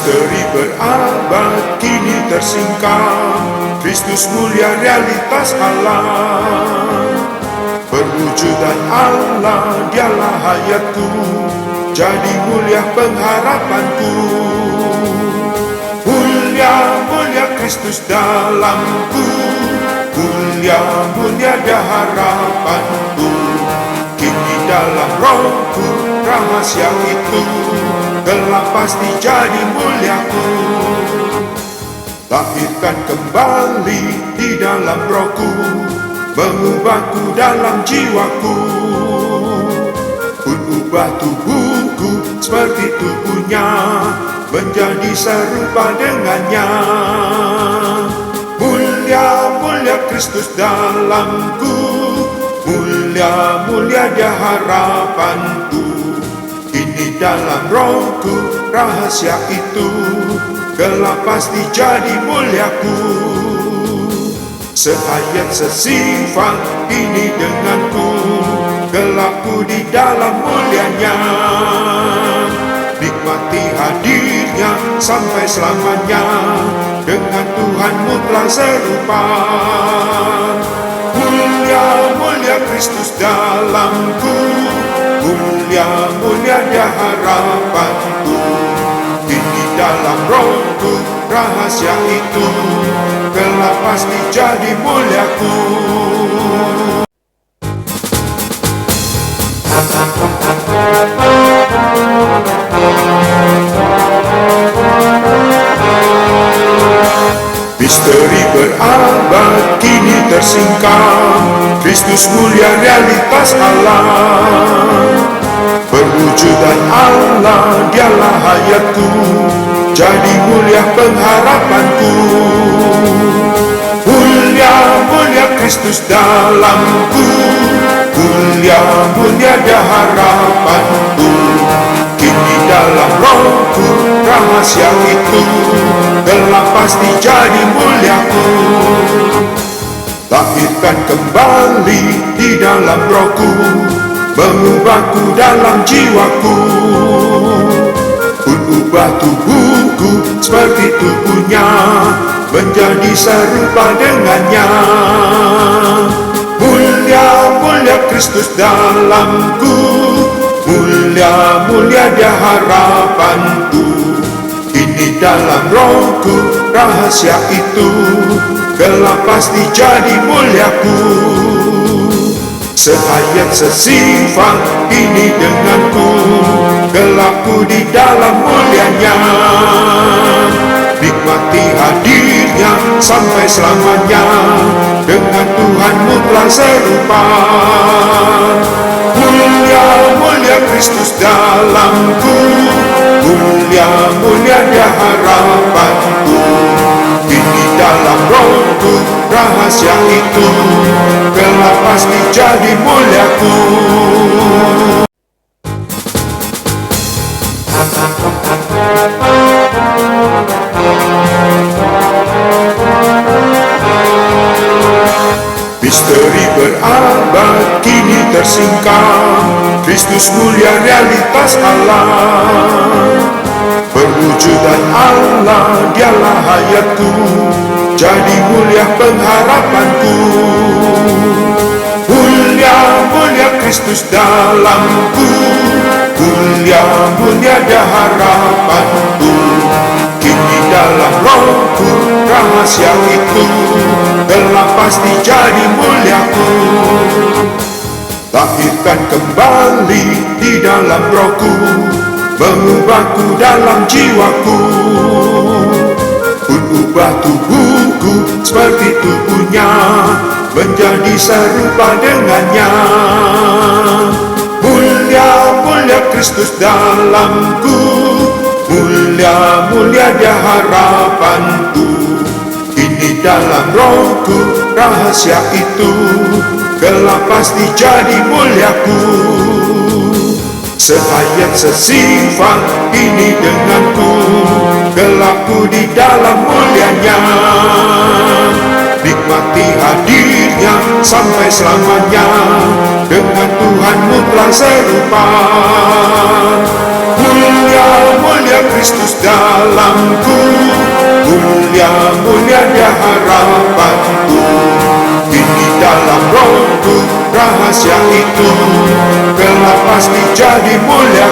Misteri berabad kini tersingkap, Kristus mulia realitas Allah. Perwujudan Allah, dialah hayatku, jadi mulia pengharapanku. Mulia, mulia Kristus dalamku, mulia, mulia dia harapanku. Kini dalam rohku, rahasia itu telah pasti jadi muliaku. Lahirkan kembali di dalam rohku, mengubahku dalam jiwaku. Pun ubah tubuhku seperti tubuhnya, menjadi serupa dengannya. Mulia, mulia Kristus dalamku, mulia, mulia dia harapanku. Kini dalam rohku, rahasia itu gelap pasti jadi muliaku. Sehayat sesifat ini denganku, gelapku di dalam mulianya. Nikmati hadirnya sampai selamanya, dengan Tuhanmu telah serupa. Mulia, mulia Kristus dalamku, mulia, mulia dia harapanku. Kini dalam rohku, rahasia itu gelap pasti jadi muliaku. Misteri berabad kini tersingkap, Kristus mulia realitas Allah. Perwujudan Allah, dialah hayatku, jadi mulia pengharapanku. Mulia, mulia Kristus dalamku, mulia, mulia dia harapanku. Kini dalam rohku, rahasia itu gelap pasti jadi muliaku. Lahirkan kembali di dalam rohku, mengubahku dalam jiwaku. Pun ubah tubuhku seperti tubuhnya, menjadi serupa dengannya. Mulia, mulia Kristus dalamku, mulia, mulia dia harapanku. Kini dalam rohku, rahasia itu gelap pasti jadi muliaku. Sehayat sesifat ini denganku, gelapku di dalam mulianya. Nikmati hadirnya sampai selamanya, dengan Tuhanmu telah serupa. Mulia, mulia Kristus dalamku, mulia, mulia dia harapanku. Kini dalam rohku, rahasia itu gelap pasti jadi muliaku. Misteri berabad kini tersingkap, Kristus mulia realitas Allah. Perwujudan Allah, dialah hayatku, jadi mulia pengharapanku. Mulia, mulia Kristus dalamku, mulia, mulia dia harapanku. Kini dalam rohku, rahasia itu gelap pasti jadi muliaku. Lahirkan kembali di dalam rohku, mengubahku dalam jiwaku. Pun ubah tubuhku seperti tubuhnya, menjadi serupa dengannya. Mulia, mulia Kristus dalamku, mulia, mulia dia harapanku. Kini dalam rohku, rahasia itu gelap pasti jadi muliaku. Sehayat sesifat ini denganku, gelapku di dalam mulianya. Nikmati hadirnya sampai selamanya, dengan Tuhanmu telah serupa. Mulia, Mulia Kristus dalamku, mulia dia harapanku. Tinggi dalam rohku rahasia itu, kelak pasti jadi mulia